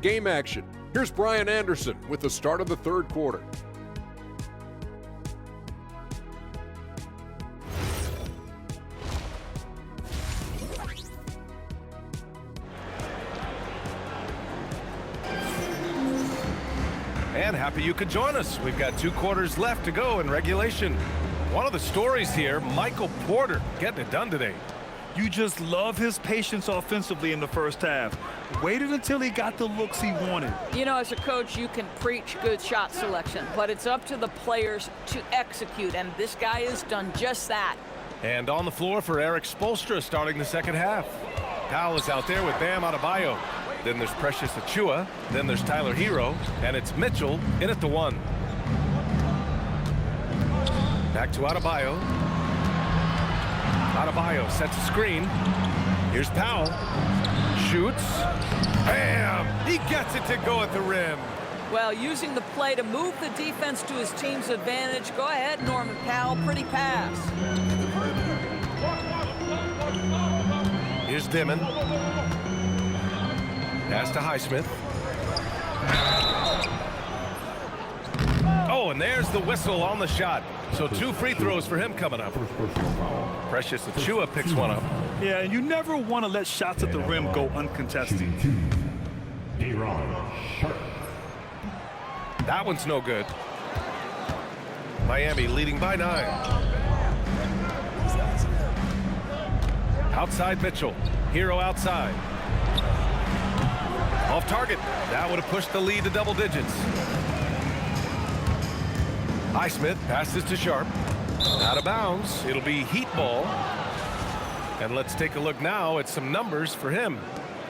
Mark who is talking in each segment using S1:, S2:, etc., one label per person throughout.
S1: Game action. Here's Brian Anderson with the start of the third quarter.
S2: And happy you could join us. We've got 2 quarters left to go in regulation. One of the stories here, Michael Porter getting it done today.
S3: You just love his patience offensively in the first half. Waited until he got the looks he wanted.
S4: You know, as a coach, you can preach good shot selection, but it's up to the players to execute, and this guy has done just that.
S2: And on the floor for Eric Spoelstra starting the second half. Powell is out there with Bam Adebayo. Then there's Precious Achiuwa. Then there's Tyler Hero. And it's Mitchell in at the 1. Back to Adebayo. Adebayo sets a screen. Here's Powell. Shoots. Bam! He gets it to go at the rim.
S4: Well, using the play to move the defense to his team's advantage. Go ahead, Norman Powell. Pretty pass.
S2: Here's Dimon. Pass to Highsmith. Oh, and there's the whistle on the shot. So 2 free throws for him coming up. Precious Achiuwa picks one up.
S3: Yeah, and you never want to let shots at the rim go uncontested.
S2: That one's no good. Miami leading by 9. Outside Mitchell. Hero outside. Off target. That would have pushed the lead to double digits. Highsmith passes to Sharp. Out of bounds. It'll be Heat ball. And let's take a look now at some numbers for him.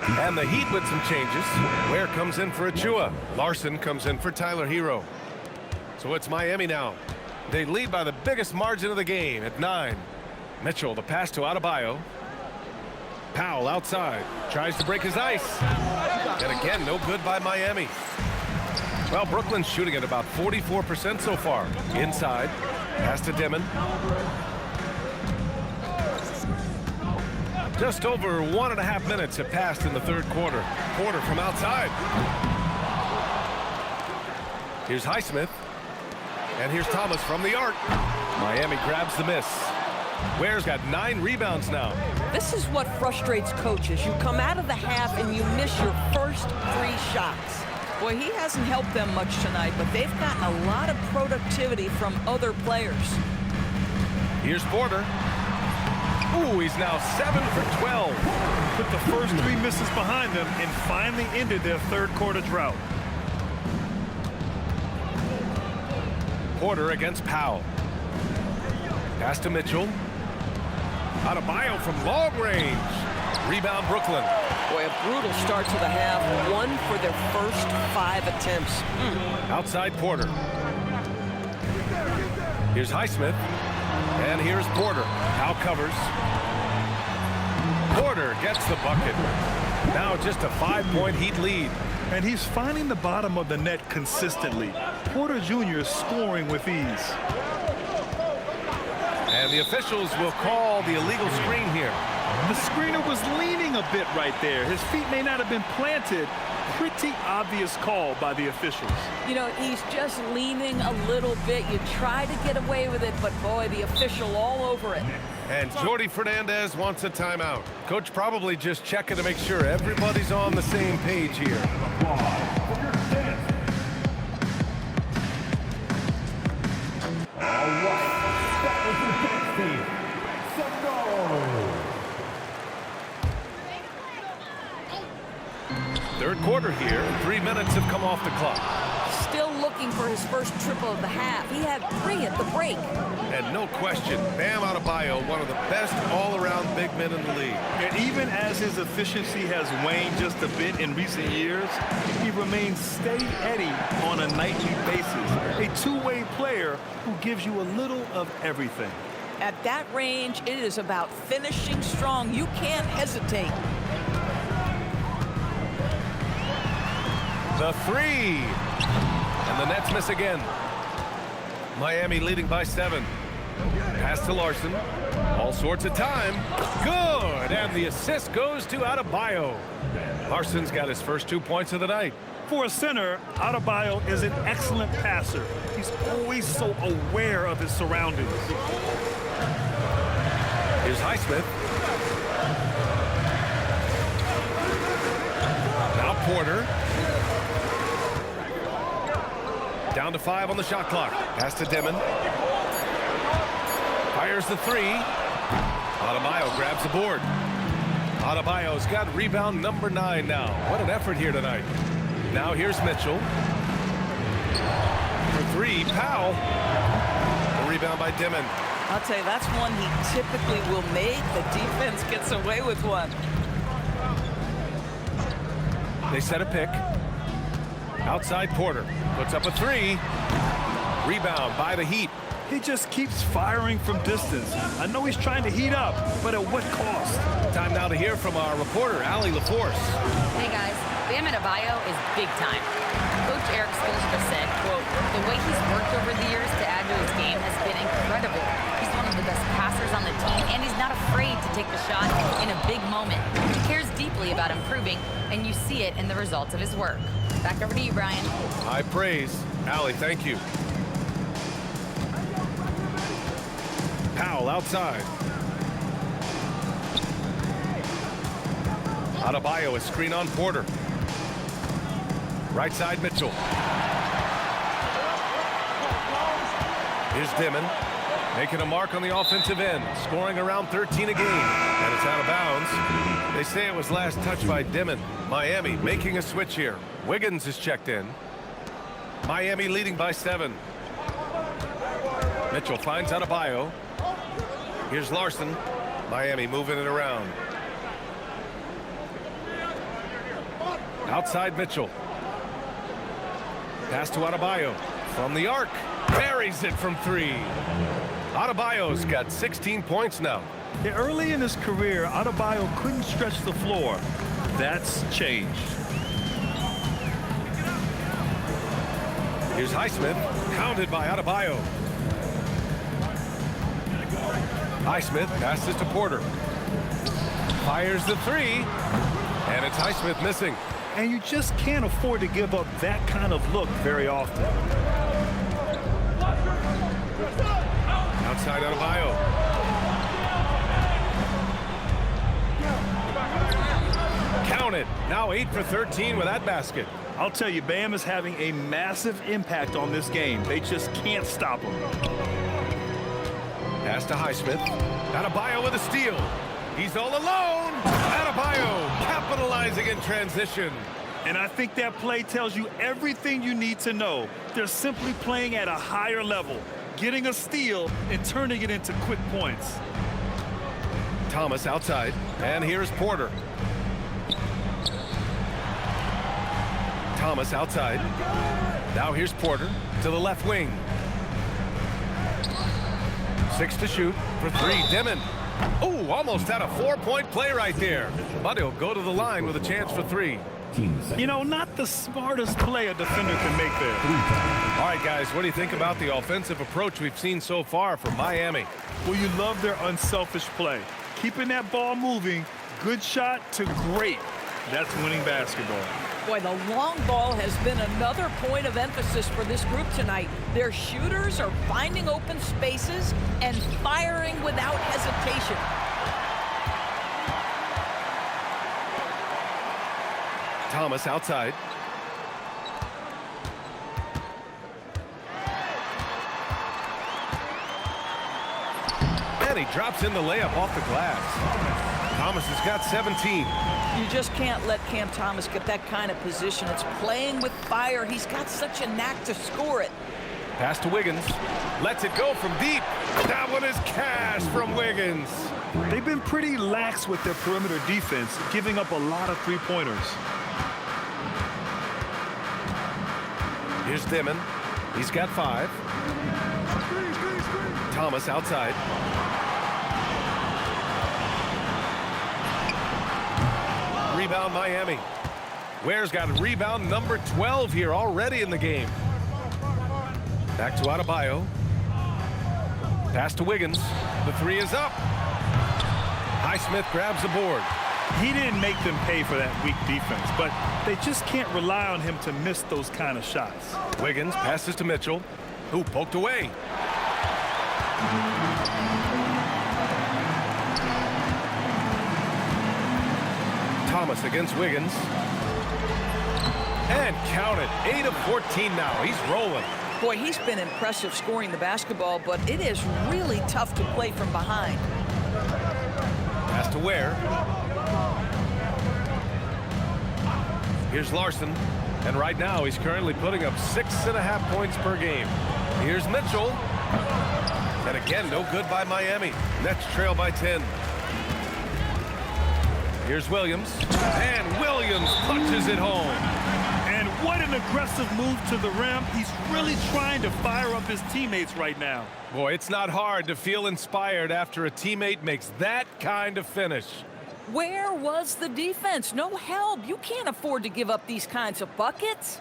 S2: And the Heat with some changes. Ware comes in for Achiuwa. Larson comes in for Tyler Hero. So it's Miami now. They lead by the biggest margin of the game at 9. Mitchell, the pass to Adebayo. Powell outside. Tries to break his ice. And again, no good by Miami. Well, Brooklyn's shooting at about 44% so far. Inside. Pass to Dimon. Just over 1.5 minutes have passed in the third quarter. Porter from outside. Here's Highsmith. And here's Thomas from the arc. Miami grabs the miss. Ware's got 9 rebounds now.
S4: This is what frustrates coaches. You come out of the half and you miss your first 3 shots. Boy, he hasn't helped them much tonight, but they've gotten a lot of productivity from other players.
S2: Here's Porter. Ooh, he's now 7 for 12.
S3: Put the first 3 misses behind them and finally ended their third quarter drought.
S2: Porter against Powell. Pass to Mitchell. Adebayo from long range. Rebound Brooklyn.
S4: Boy, a brutal start to the half. 1 for their first 5 attempts.
S2: Outside Porter. Here's Highsmith. And here's Porter. Powell covers. Porter gets the bucket. Now just a 5-point Heat lead.
S3: And he's finding the bottom of the net consistently. Porter Jr. scoring with ease.
S2: And the officials will call the illegal screen here.
S3: The screener was leaning a bit right there. His feet may not have been planted. Pretty obvious call by the officials.
S4: You know, he's just leaning a little bit. You try to get away with it, but boy, the official all over it.
S2: And Jordy Fernandez wants a timeout. Coach probably just checking to make sure everybody's on the same page here. Third quarter here, 3 minutes have come off the clock.
S4: Still looking for his first triple of the half. He had 3 at the break.
S2: And no question, Bam Adebayo, one of the best all-around big men in the league.
S3: And even as his efficiency has waned just a bit in recent years, he remains steady Eddie on a nightly basis. A two-way player who gives you a little of everything.
S4: At that range, it is about finishing strong. You can't hesitate.
S2: The 3. And the Nets miss again. Miami leading by 7. Pass to Larson. All sorts of time. Good. And the assist goes to Adebayo. Larson's got his first 2 points of the night.
S3: For a center, Adebayo is an excellent passer. He's always so aware of his surroundings.
S2: Here's Highsmith. Now Porter. Down to 5 on the shot clock. Pass to Dimon. Fires the 3. Adebayo grabs the board. Adebayo's got rebound number 9 now. What an effort here tonight. Now here's Mitchell. For 3, Powell. The rebound by Dimon.
S4: I'll tell you, that's one he typically will make. The defense gets away with one.
S2: They set a pick. Outside Porter. Puts up a 3. Rebound by the Heat.
S3: He just keeps firing from distance. I know he's trying to heat up, but at what cost?
S2: Time now to hear from our reporter, Allie LaForce.
S5: Hey guys, Bam Adebayo is big time. Coach Eric Spoelstra said, quote, the way he's worked over the years to add to his game has been incredible. He's one of the best passers on the team, and he's not afraid to take the shot in a big moment. He cares deeply about improving, and you see it in the results of his work. Back over to you, Brian.
S2: High praise. Allie, thank you. Powell outside. Adebayo is screen on Porter. Right side Mitchell. Here's Dimon. Making a mark on the offensive end. Scoring around 13 a game. And it's out of bounds. They say it was last touched by Dimon. Miami making a switch here. Wiggins is checked in. Miami leading by 7. Mitchell finds Adebayo. Here's Larson. Miami moving it around. Outside Mitchell. Pass to Adebayo. From the arc. Buries it from 3. Adebayo's got 16 points now.
S3: Yeah, early in his career, Adebayo couldn't stretch the floor. That's changed.
S2: Here's Highsmith. Pounded by Adebayo. Highsmith passes to Porter. Fires the 3. And it's Highsmith missing.
S3: And you just can't afford to give up that kind of look very often.
S2: Outside Adebayo. Count it. Now 8 for 13 with that basket.
S3: I'll tell you, Bam is having a massive impact on this game. They just can't stop him.
S2: Pass to Highsmith. Adebayo with a steal. He's all alone. Adebayo capitalizing in transition.
S3: And I think that play tells you everything you need to know. They're simply playing at a higher level, getting a steal and turning it into quick points.
S2: Thomas outside. And here's Porter. Thomas outside. Now here's Porter to the left wing. 6 to shoot for 3. Dimon. Oh, almost had a 4-point play right there. But he'll go to the line with a chance for 3.
S3: You know, not the smartest play a defender can make there.
S2: All right, guys, what do you think about the offensive approach we've seen so far from Miami?
S3: Well, you love their unselfish play. Keeping that ball moving, good shot to great. That's winning basketball.
S4: Boy, the long ball has been another point of emphasis for this group tonight. Their shooters are finding open spaces and firing without hesitation.
S2: Thomas outside. And he drops in the layup off the glass. Thomas has got 17.
S4: You just can't let Cam Thomas get that kind of position. It's playing with fire. He's got such a knack to score it.
S2: Pass to Wiggins. Lets it go from deep. That one is cash from Wiggins.
S3: They've been pretty lax with their perimeter defense, giving up a lot of three-pointers.
S2: Here's Dimon. He's got 5. Thomas outside. Rebound Miami. Ware's got rebound number 12 here already in the game. Back to Adebayo. Pass to Wiggins. The 3 is up. Highsmith grabs the board.
S3: He didn't make them pay for that weak defense, but they just can't rely on him to miss those kind of shots.
S2: Wiggins passes to Mitchell, who poked away. Thomas against Wiggins. And count it, 8 of 14 now. He's rolling.
S4: Boy, he's been impressive scoring the basketball, but it is really tough to play from behind.
S2: Pass to Ware. Here's Larson. And right now, he's currently putting up 6.5 points per game. Here's Mitchell. And again, no good by Miami. Nets trail by 10. Here's Williams. And Williams punches it home.
S3: And what an aggressive move to the rim. He's really trying to fire up his teammates right now.
S2: Boy, it's not hard to feel inspired after a teammate makes that kind of finish.
S4: Where was the defense? No help. You can't afford to give up these kinds of buckets.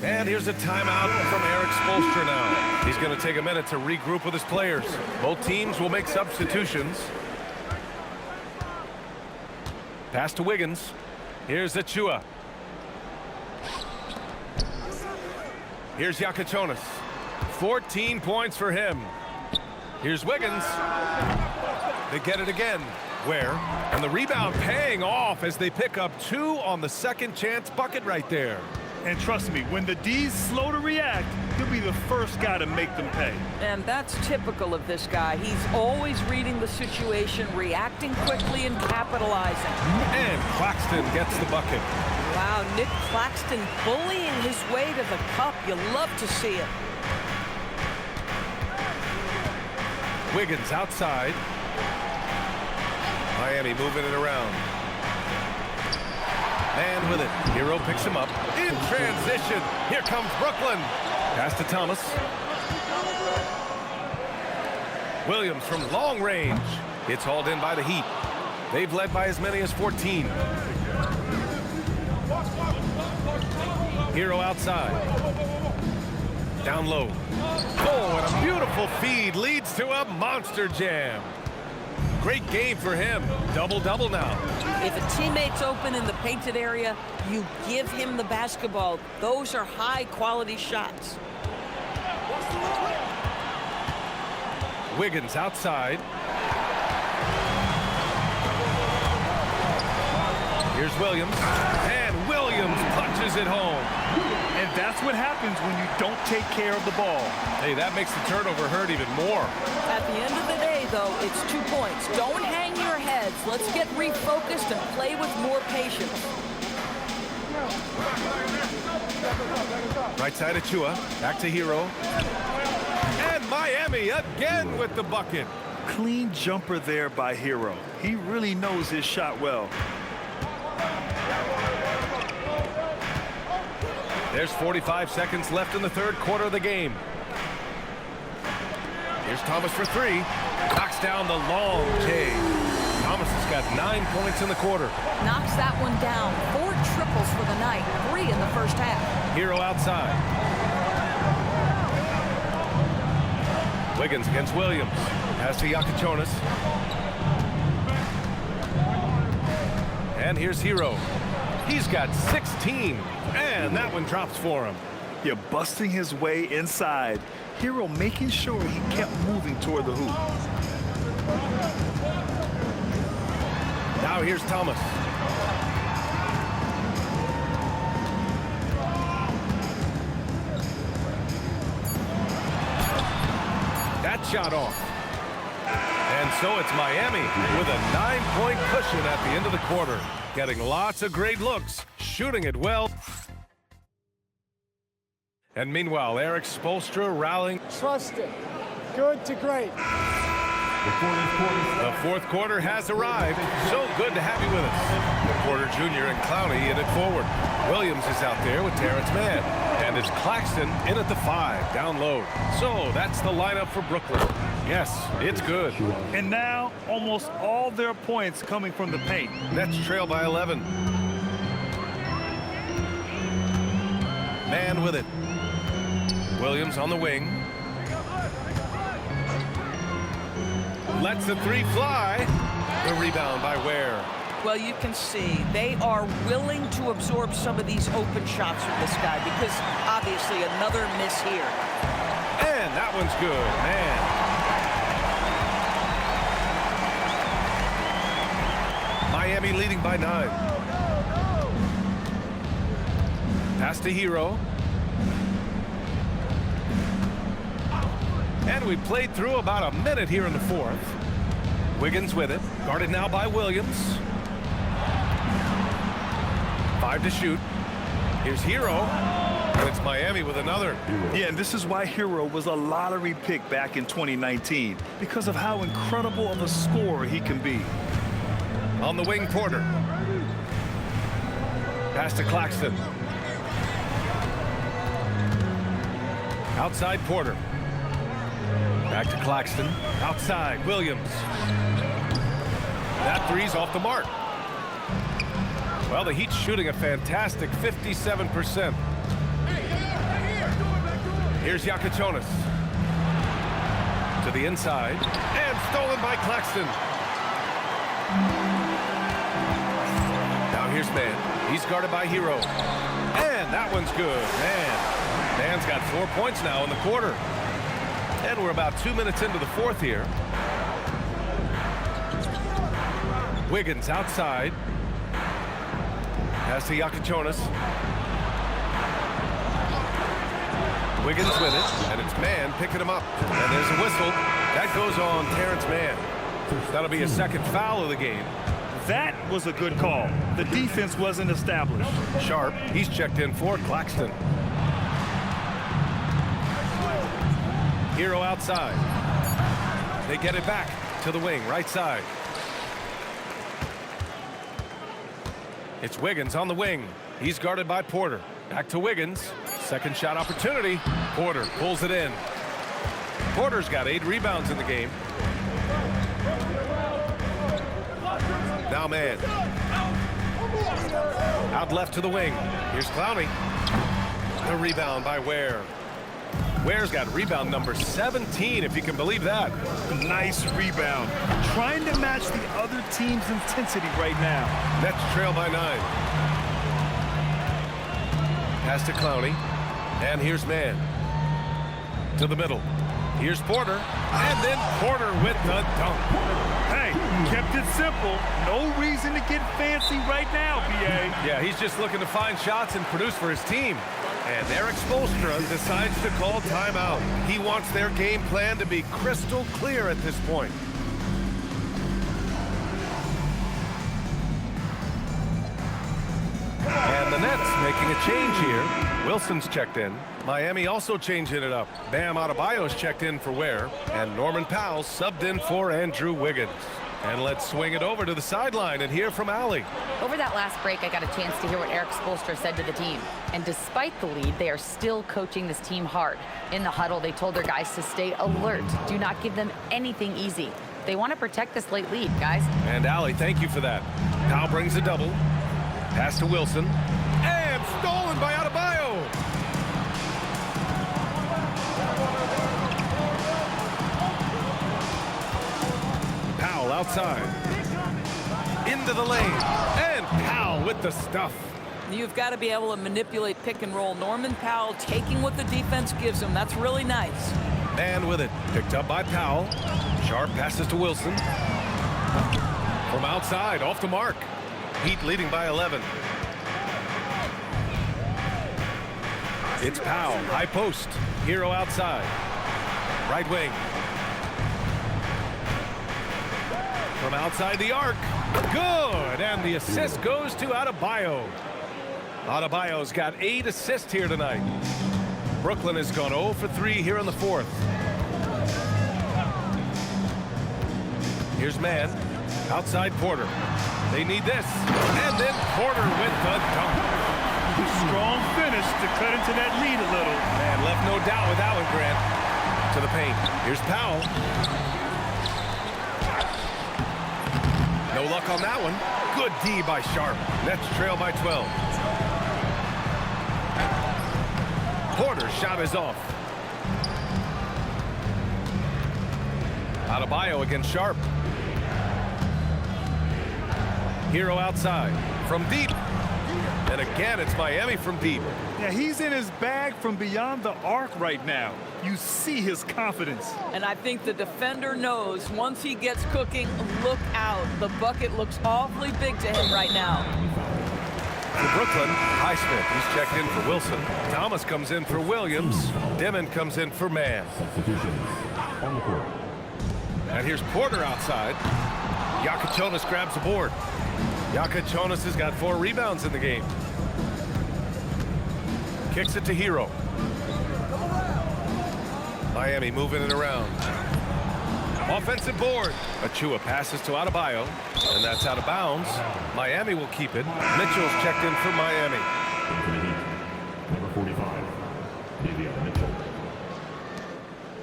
S2: And here's a timeout from Eric Spoelstra now. He's going to take a minute to regroup with his players. Both teams will make substitutions. Pass to Wiggins. Here's Achua. Here's Yakuchonis. 14 points for him. Here's Wiggins. They get it again. Ware. And the rebound paying off as they pick up 2 on the second chance bucket right there.
S3: And trust me, when the D's slow to react, he'll be the first guy to make them pay.
S4: And that's typical of this guy. He's always reading the situation, reacting quickly, and capitalizing.
S2: And Claxton gets the bucket.
S4: Wow, Nick Claxton bullying his way to the cup. You love to see it.
S2: Wiggins outside. Miami moving it around. And with it, Hero picks him up. In transition, here comes Brooklyn. Pass to Thomas. Williams from long range. It's hauled in by the Heat. They've led by as many as 14. Hero outside. Down low. Oh, and a beautiful feed leads to a monster jam. Great game for him. Double-double now.
S4: If a teammate's open in the painted area, you give him the basketball. Those are high-quality shots.
S2: Wiggins outside. Here's Williams. And Williams punches it home.
S3: And that's what happens when you don't take care of the ball.
S2: Hey, that makes the turnover hurt even more.
S4: At the end of the day, though, it's 2 points. Don't hang your heads. Let's get refocused and play with more patience.
S2: Right side of Chua. Back to Hero. And Miami again with the bucket.
S3: Clean jumper there by Hero. He really knows his shot well.
S2: There's 45 seconds left in the third quarter of the game. Here's Thomas for 3. Knocks down the long J. Thomas has got 9 points in the quarter.
S4: Knocks that one down. 4 triples for the night. 3 in the first half.
S2: Hero outside. Wiggins against Williams. Pass to Yakuchonis. And here's Hero. He's got 16. And that one drops for him.
S3: You're busting his way inside. Hero making sure he kept moving toward the hoop.
S2: Now here's Thomas. That shot off. And so it's Miami with a 9-point cushion at the end of the quarter. Getting lots of great looks, shooting it well. And meanwhile, Eric Spoelstra rallying.
S6: Trust it. Good to great.
S2: The fourth quarter has arrived. So good to have you with us. Porter Jr. and Clowney in it forward. Williams is out there with Terrence Mann. And it's Claxton in at the 5, down low. So that's the lineup for Brooklyn. Yes, it's good.
S3: And now, almost all their points coming from the paint.
S2: Nets trail by 11. Mann with it. Williams on the wing. Lets the 3 fly. The rebound by Ware.
S4: Well, you can see they are willing to absorb some of these open shots from this guy because obviously another miss here.
S2: And that one's good, man. Miami leading by 9. Pass to Hero. And we played through about a minute here in the 4th. Wiggins with it. Guarded now by Williams. 5 to shoot. Here's Hero. And it's Miami with another.
S3: Yeah, and this is why Hero was a lottery pick back in 2019, because of how incredible of a scorer he can be.
S2: On the wing, Porter. Pass to Claxton. Outside, Porter. Back to Claxton. Outside, Williams. That three's off the mark. Well, the Heat's shooting a fantastic 57%. Here's Yakachonis. To the inside. And stolen by Claxton. Now here's Man. He's guarded by Hero. And that one's good. Man's got 4 points now in the quarter. And we're about 2 minutes into the 4th here. Wiggins outside. Pass to Yakachonis. Wiggins with it, and it's Man picking him up. And there's a whistle. That goes on Terrence Mann. That'll be a second foul of the game.
S3: That was a good call. The defense wasn't established.
S2: Sharp, he's checked in for Claxton. Hero outside. They get it back to the wing, right side. It's Wiggins on the wing. He's guarded by Porter. Back to Wiggins. Second shot opportunity. Porter pulls it in. Porter's got 8 rebounds in the game. Now Man. Out left to the wing. Here's Clowney. The rebound by Ware. Ware's got rebound number 17, if you can believe that.
S3: Nice rebound. Trying to match the other team's intensity right now.
S2: Nets trail by 9. Pass to Clowney. And here's Man. To the middle. Here's Porter. And then Porter with the dunk.
S3: Hey, kept it simple. No reason to get fancy right now, BA.
S2: Yeah, he's just looking to find shots and produce for his team. And Eric Spoelstra decides to call timeout. He wants their game plan to be crystal clear at this point. And the Nets making a change here. Wilson's checked in. Miami also changing it up. Bam Adebayo's checked in for Ware. And Norman Powell subbed in for Andrew Wiggins. And let's swing it over to the sideline and hear from Allie.
S5: Over that last break, I got a chance to hear what Eric Spoelstra said to the team. And despite the lead, they are still coaching this team hard. In the huddle, they told their guys to stay alert. Do not give them anything easy. They want to protect this late lead, guys.
S2: And Allie, thank you for that. Powell brings a double. Pass to Wilson. And stolen by Adebayo. Powell outside. Into the lane. And Powell with the stuff.
S4: You've got to be able to manipulate pick and roll. Norman Powell taking what the defense gives him. That's really nice.
S2: Man with it. Picked up by Powell. Sharp passes to Wilson. From outside, off the mark. Heat leading by 11. It's Powell, high post. Hero outside. Right wing. From outside the arc. Good, and the assist goes to Adebayo. Adebayo's got 8 assists here tonight. Brooklyn has gone 0 for 3 here in the 4th. Here's Man. Outside Porter. They need this. And then Porter with the dunk.
S3: Strong finish to cut into that lead a little.
S2: And left no doubt with that one, Grant. To the paint. Here's Powell. No luck on that one. Good D by Sharp. Nets trail by 12. Porter's shot is off. Adebayo against Sharp. Hero outside from deep. And again, it's Miami from deep.
S3: Yeah, he's in his bag from beyond the arc right now. You see his confidence.
S4: And I think the defender knows once he gets cooking, look out. The bucket looks awfully big to him right now.
S2: For Brooklyn, Highsmith, he's checked in for Wilson. Thomas comes in for Williams. Dimon comes in for Mann. And here's Porter outside. Jonas grabs the board. Jonas has got 4 rebounds in the game. Kicks it to Hero. Miami moving it around. Offensive board. Achua passes to Adebayo, and that's out of bounds. Miami will keep it. Mitchell's checked in for Miami.
S7: Number 45, Davion Mitchell.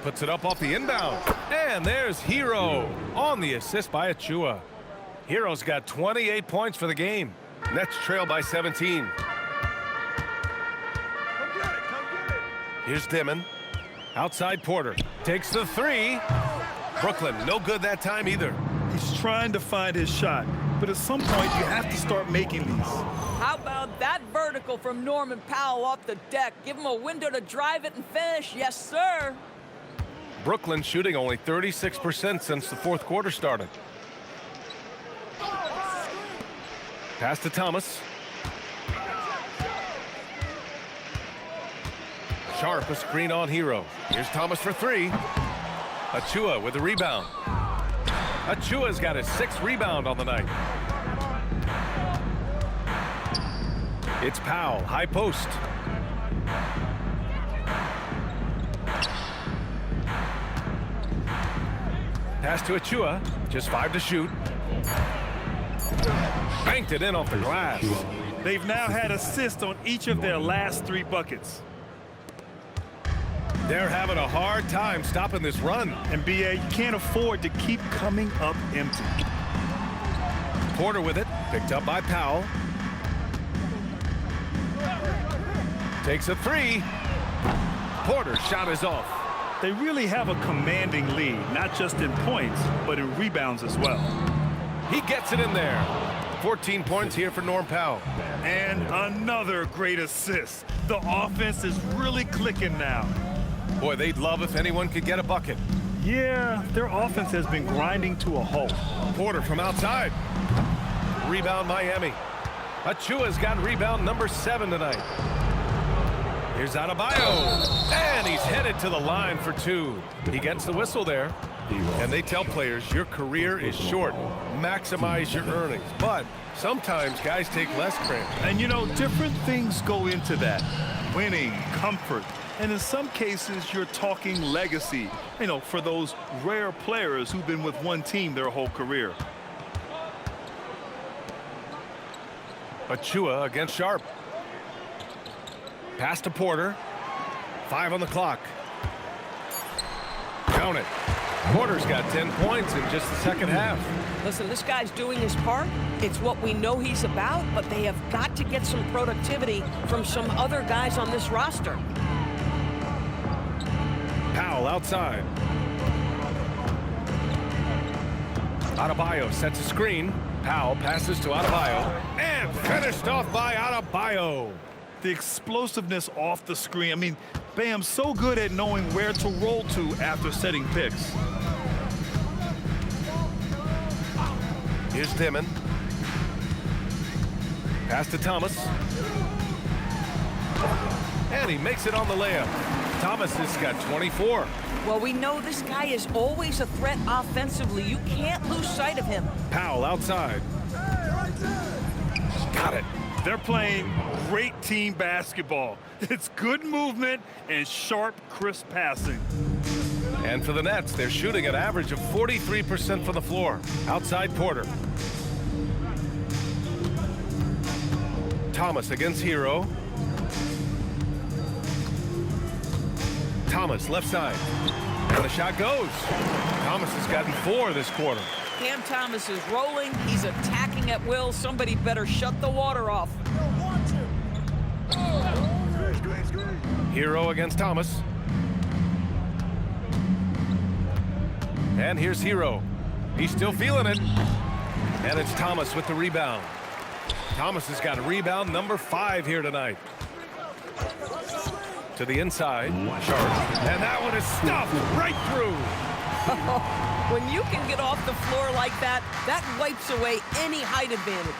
S2: Puts it up off the inbound. And there's Hero on the assist by Achua. Hero's got 28 points for the game. Nets trail by 17. Here's Dimon. Outside Porter. Takes the 3. Brooklyn, no good that time either.
S3: He's trying to find his shot, but at some point you have to start making these.
S4: How about that vertical from Norman Powell off the deck? Give him a window to drive it and finish. Yes, sir.
S2: Brooklyn shooting only 36% since the 4th quarter started. Pass to Thomas. Sharp, a screen on Hero. Here's Thomas for 3. Achua with the rebound. Achua's got his 6th rebound on the night. It's Powell, high post. Pass to Achua, just 5 to shoot. Banked it in off the glass.
S3: They've now had assists on each of their last 3 buckets.
S2: They're having a hard time stopping this run.
S3: And BA, you can't afford to keep coming up empty.
S2: Porter with it, picked up by Powell. Takes a 3. Porter's shot is off.
S3: They really have a commanding lead, not just in points, but in rebounds as well.
S2: He gets it in there. 14 points here for Norm Powell.
S3: And another great assist. The offense is really clicking now.
S2: Boy, they'd love if anyone could get a bucket.
S3: Yeah, their offense has been grinding to a halt.
S2: Porter from outside. Rebound Miami. Achua's got rebound number 7 tonight. Here's Adebayo. And he's headed to the line for 2. He gets the whistle there. And they tell players, your career is short. Maximize your earnings. But sometimes guys take less credit.
S3: And you know, different things go into that. Winning, comfort, and in some cases, you're talking legacy, you know, for those rare players who've been with one team their whole career.
S2: Achua against Sharp. Pass to Porter. 5 on the clock. Count it. Porter's got 10 points in just the second half.
S4: Listen, this guy's doing his part. It's what we know he's about, but they have got to get some productivity from some other guys on this roster.
S2: Powell outside. Adebayo sets a screen. Powell passes to Adebayo. And finished off by Adebayo.
S3: The explosiveness off the screen. I mean, Bam's so good at knowing where to roll to after setting picks.
S2: Here's Dimon. Pass to Thomas. And he makes it on the layup. Thomas has got 24.
S4: Well, we know this guy is always a threat offensively. You can't lose sight of him.
S2: Powell outside. Got it.
S3: They're playing great team basketball. It's good movement and sharp, crisp passing.
S2: And for the Nets, they're shooting an average of 43% from the floor. Outside Porter. Thomas against Hero. Thomas left side. And the shot goes. Thomas has gotten 4 this quarter.
S4: Cam Thomas is rolling. He's attacking at will. Somebody better shut the water off.
S2: Hero against Thomas. And here's Hero. He's still feeling it. And it's Thomas with the rebound. Thomas has got rebound number 5 here tonight. To the inside, Sharp. And that one is stuffed right through.
S4: When you can get off the floor like that, that wipes away any height advantage.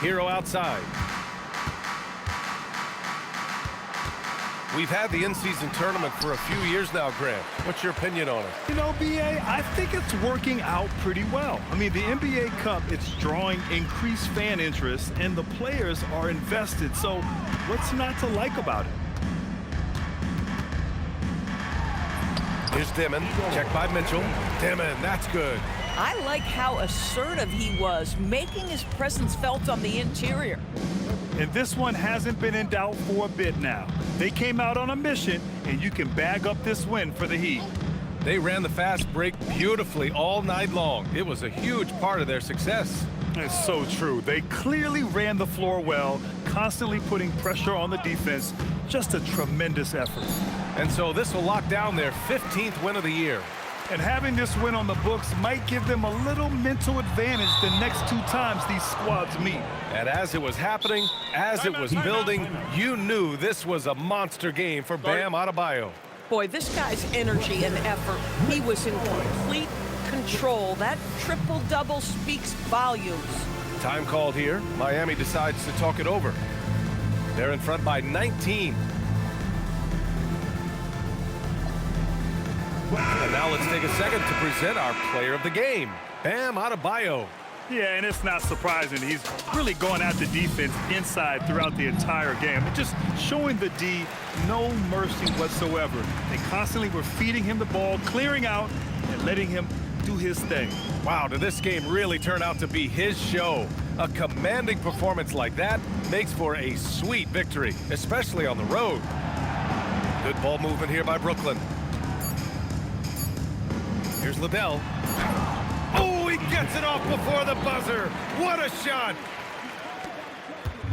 S2: Hero outside. We've had the in-season tournament for a few years now, Grant. What's your opinion on it?
S3: You know, BA, I think it's working out pretty well. I mean, the NBA Cup, it's drawing increased fan interest, and the players are invested. So what's not to like about it?
S2: Here's Dimon. Checked by Mitchell. Dimon, that's good.
S4: I like how assertive he was, making his presence felt on the interior.
S3: And this one hasn't been in doubt for a bit now. They came out on a mission, and you can bag up this win for the Heat.
S2: They ran the fast break beautifully all night long. It was a huge part of their success.
S3: It's so true. They clearly ran the floor well, constantly putting pressure on the defense. Just a tremendous effort.
S2: And so this will lock down their 15th win of the year.
S3: And having this win on the books might give them a little mental advantage the next 2 times these squads meet.
S2: And as it was happening, as it was building, you knew this was a monster game for Bam Adebayo.
S4: Boy, this guy's energy and effort, he was in complete control. That triple-double speaks volumes.
S2: Time called here. Miami decides to talk it over. They're in front by 19. And now let's take a second to present our player of the game, Bam Adebayo.
S3: Yeah, and it's not surprising. He's really going at the defense inside throughout the entire game. And just showing the D no mercy whatsoever. They constantly were feeding him the ball, clearing out, and letting him do his thing.
S2: Wow, did this game really turn out to be his show? A commanding performance like that makes for a sweet victory, especially on the road. Good ball movement here by Brooklyn. Here's Liddell. Oh, he gets it off before the buzzer. What a shot.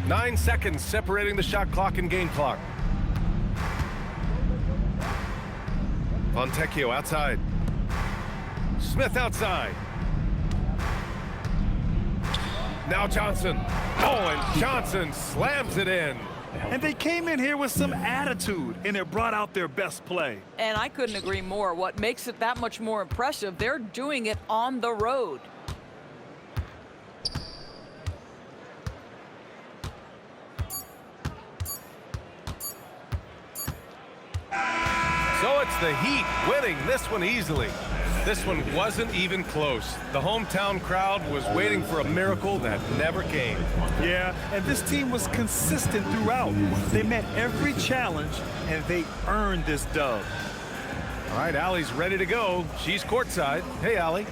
S2: 9 seconds separating the shot clock and game clock. Fontecchio outside. Smith outside. Now Johnson. Oh, and Johnson slams it in.
S3: And they came in here with some attitude, and it brought out their best play.
S4: And I couldn't agree more. What makes it that much more impressive, they're doing it on the road.
S2: So it's the Heat winning this one easily. This one wasn't even close. The hometown crowd was waiting for a miracle that never came.
S3: Yeah, and this team was consistent throughout. They met every challenge, and they earned this dub.
S2: All right, Allie's ready to go. She's courtside. Hey, Allie.